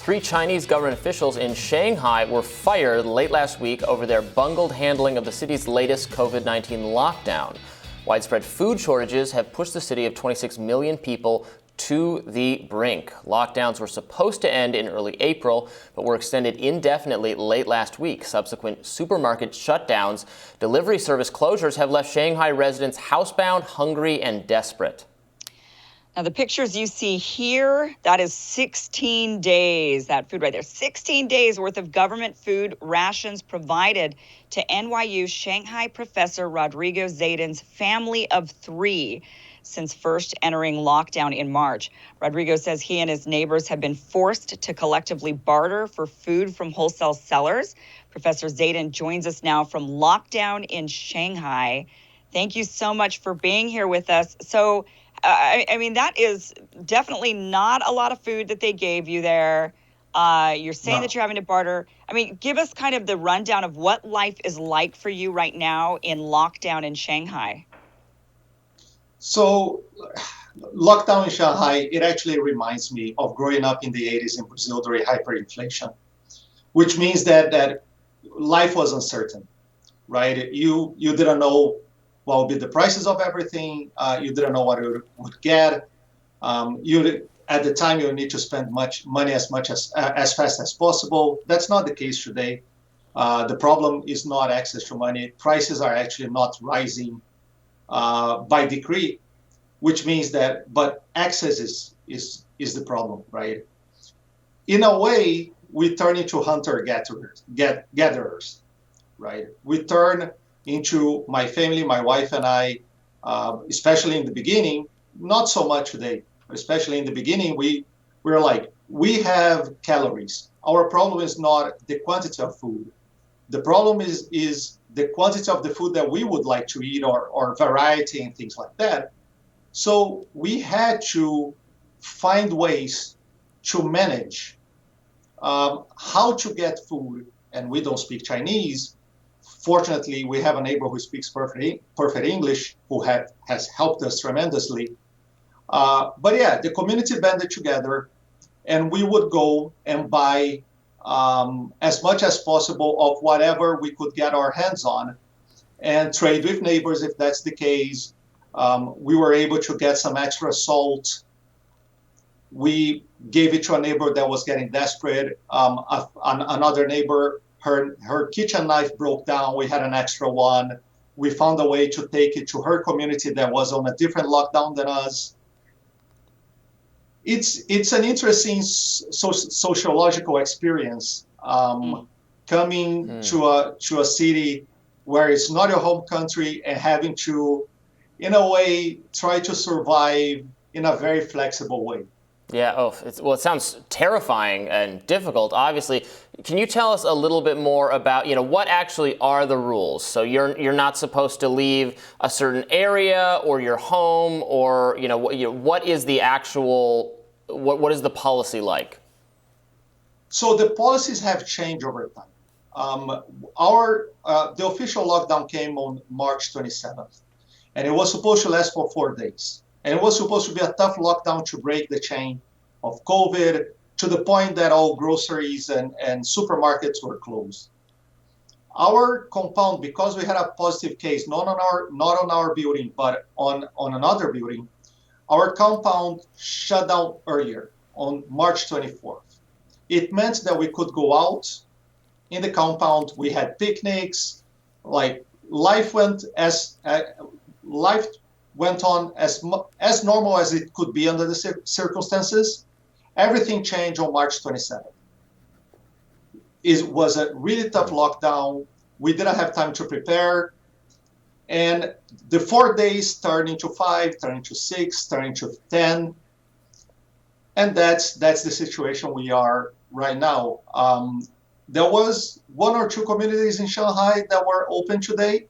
Three Chinese government officials in Shanghai were fired late last week over their bungled handling of the city's latest COVID-19 lockdown. Widespread food shortages have pushed the city of 26 million people to the brink. Lockdowns were supposed to end in early April, but were extended indefinitely late last week. Subsequent supermarket shutdowns, delivery service closures have left Shanghai residents housebound, hungry, and desperate. Now, the pictures you see here, that is 16 days, that food right there, 16 days worth of government food rations provided to NYU Shanghai professor Rodrigo Zeidan's family of three since first entering lockdown in March. Rodrigo says he and his neighbors have been forced to collectively barter for food from wholesale sellers. Professor Zeidan joins us now from lockdown in Shanghai. Thank you so much for being here with us. So, I mean, that is definitely not a lot of food that they gave you there. You're saying that you're having to barter. I mean, give us kind of the rundown of what life is like for you right now in lockdown in Shanghai. So, lockdown in Shanghai, it actually reminds me of growing up in the 80s in Brazil during hyperinflation, which means that life was uncertain, right? You didn't know what would be the prices of everything. You didn't know what you would get. At the time, you need to spend money as fast as possible. That's not the case today. The problem is not access to money. Prices are actually not rising by decree, which means but access is the problem, right? In a way, we turn into hunter-gatherers, right? We turn into my family, my wife and I, especially in the beginning, not so much today, especially in the beginning, we're like, we have calories. Our problem is not the quantity of food. The problem is the quantity of the food that we would like to eat or variety and things like that. So we had to find ways to manage how to get food, and we don't speak Chinese. Fortunately, we have a neighbor who speaks perfect English who has helped us tremendously. But yeah, the community banded together, and we would go and buy as much as possible of whatever we could get our hands on and trade with neighbors if that's the case. We were able to get some extra salt. We gave it to a neighbor that was getting desperate. Another neighbor, her kitchen knife broke down. We had an extra one. We found a way to take it to her community that was on a different lockdown than us. It's an interesting sociological experience coming to a city where it's not your home country and having to, in a way, try to survive in a very flexible way. Yeah, it sounds terrifying and difficult, obviously. Can you tell us a little bit more about, what actually are the rules? So you're not supposed to leave a certain area or your home, or, what is the actual, what is the policy like? So the policies have changed over time. The official lockdown came on March 27th, and it was supposed to last for 4 days. And it was supposed to be a tough lockdown to break the chain of COVID to the point that all groceries and supermarkets were closed. Our compound, because we had a positive case, not on our building, but on another building, our compound shut down earlier on March 24th. It meant that we could go out in the compound. We had picnics, like life went on as normal as it could be under the circumstances. Everything changed on March 27th. It was a really tough lockdown. We didn't have time to prepare. And the 4 days turned into 5, turned into 6, turned into 10. And that's the situation we are right now. There was 1 or 2 communities in Shanghai that were open today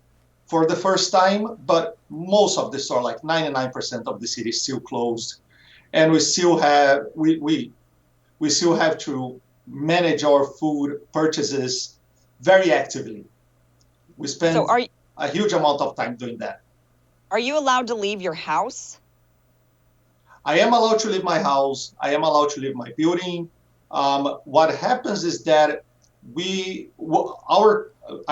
for the first time, but most of the store, like 99% of the city, is still closed, and we still have to manage our food purchases very actively. We spend a huge amount of time doing that. Are you allowed to leave your house? I am allowed to leave my house. I am allowed to leave my building. What happens is that I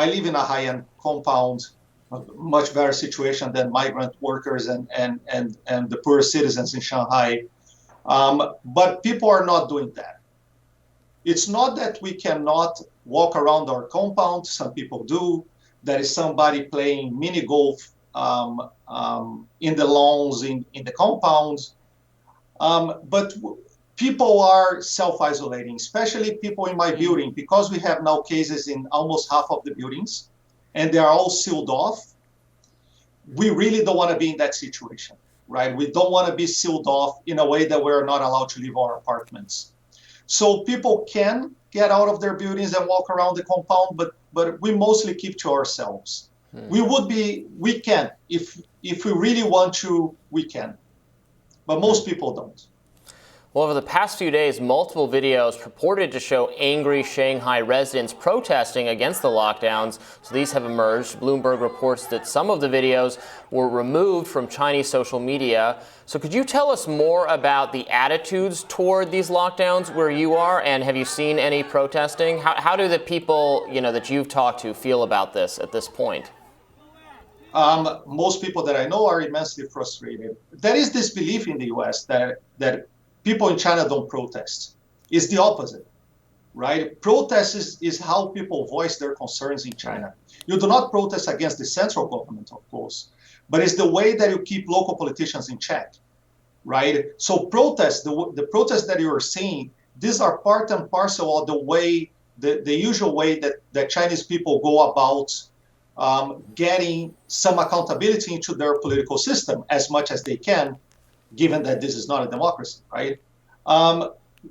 live in a high-end compound, a much better situation than migrant workers and the poor citizens in Shanghai. But people are not doing that. It's not that we cannot walk around our compound. Some people do. There is somebody playing mini golf in the lawns in the compounds. But people are self-isolating, especially people in my building, because we have now cases in almost half of the buildings, and they are all sealed off. We really don't want to be in that situation, right? We don't want to be sealed off in a way that we're not allowed to leave our apartments. So people can get out of their buildings and walk around the compound, but we mostly keep to ourselves. We can. If we really want to, we can. But most people don't. Well, over the past few days, multiple videos purported to show angry Shanghai residents protesting against the lockdowns. So these have emerged. Bloomberg reports that some of the videos were removed from Chinese social media. So could you tell us more about the attitudes toward these lockdowns where you are? And have you seen any protesting? How do the people, that you've talked to feel about this at this point? Most people that I know are immensely frustrated. There is this belief in the U.S. that people in China don't protest. It's the opposite, right? Protest is how people voice their concerns in China. You do not protest against the central government, of course, but it's the way that you keep local politicians in check, right? So protests, the protests that you are seeing, these are part and parcel of the usual way that Chinese people go about getting some accountability into their political system as much as they can, given that this is not a democracy, right?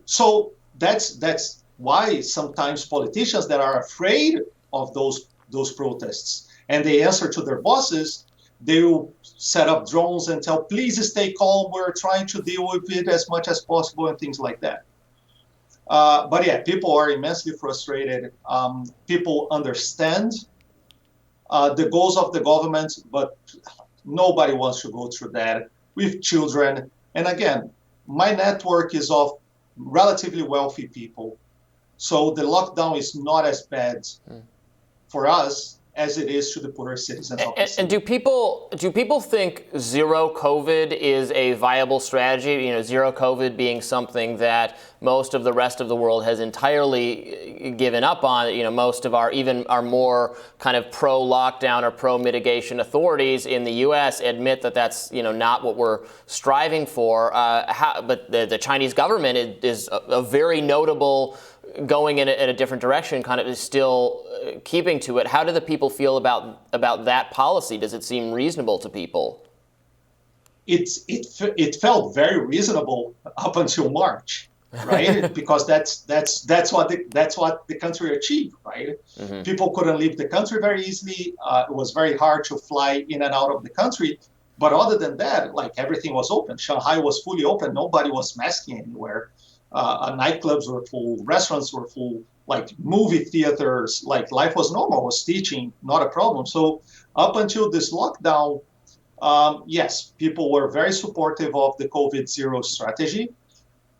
So that's why sometimes politicians that are afraid of those protests and they answer to their bosses, they will set up drones and tell, please stay calm, we're trying to deal with it as much as possible and things like that. But yeah, people are immensely frustrated. People understand the goals of the government, but nobody wants to go through that with children. And again, my network is of relatively wealthy people. So the lockdown is not as bad for us as it is to the poorer citizens of the city. And do people think zero COVID is a viable strategy? Zero COVID being something that most of the rest of the world has entirely given up on. Most of our more kind of pro-lockdown or pro-mitigation authorities in the U.S. admit that that's not what we're striving for. But the Chinese government is a very notable going in a different direction, kind of is still keeping to it. How do the people feel about that policy? Does it seem reasonable to people? It felt very reasonable up until March, right? Because that's what the country achieved, right? Mm-hmm. People couldn't leave the country very easily. It was very hard to fly in and out of the country. But other than that, everything was open. Shanghai was fully open. Nobody was masking anywhere. Nightclubs were full, restaurants were full, movie theaters, life was normal, was teaching, not a problem. So up until this lockdown, yes, people were very supportive of the COVID zero strategy.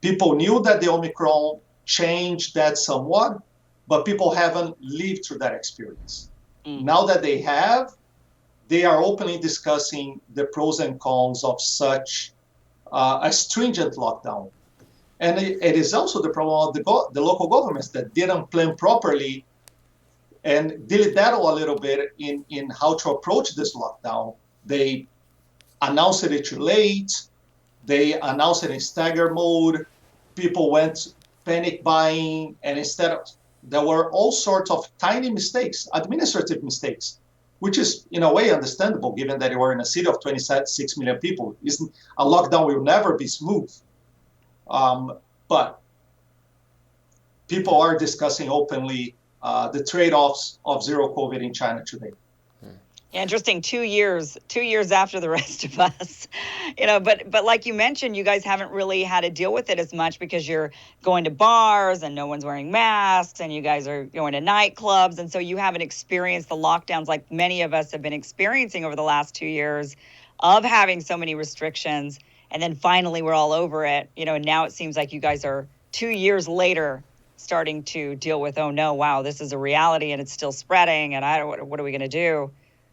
People knew that the Omicron changed that somewhat, but people haven't lived through that experience. Now that they have, they are openly discussing the pros and cons of such a stringent lockdown. And it is also the problem of the local governments that didn't plan properly and dilly-daddle a little bit in how to approach this lockdown. They announced it too late. They announced it in stagger mode. People went panic buying, and there were all sorts of tiny mistakes, administrative mistakes, which is in a way understandable given that you are in a city of 26 million people. A lockdown will never be smooth. But people are discussing openly the trade-offs of zero COVID in China today. Interesting. 2 years after the rest of us, but like you mentioned, you guys haven't really had to deal with it as much because you're going to bars and no one's wearing masks and you guys are going to nightclubs. And so you haven't experienced the lockdowns like many of us have been experiencing over the last 2 years of having so many restrictions. And then finally we're all over it, and now it seems like you guys are 2 years later, starting to deal with, oh no, wow, this is a reality and it's still spreading, and what are we going to do?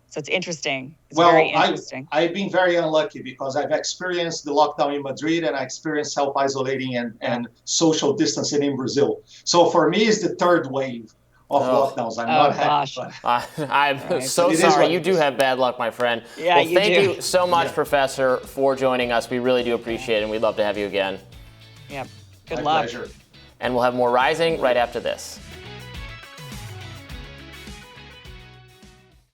So it's interesting. It's very interesting. I've been very unlucky because I've experienced the lockdown in Madrid and I experienced self-isolating and social distancing in Brazil. So for me, it's the third wave of lockdowns. I'm not happy. I'm so sorry. You do have bad luck, my friend. Yeah, well, thank do. you so much, Professor, for joining us. We really do appreciate it, and we'd love to have you again. Yeah. Good My luck. pleasure. And we'll have more Rising right after this.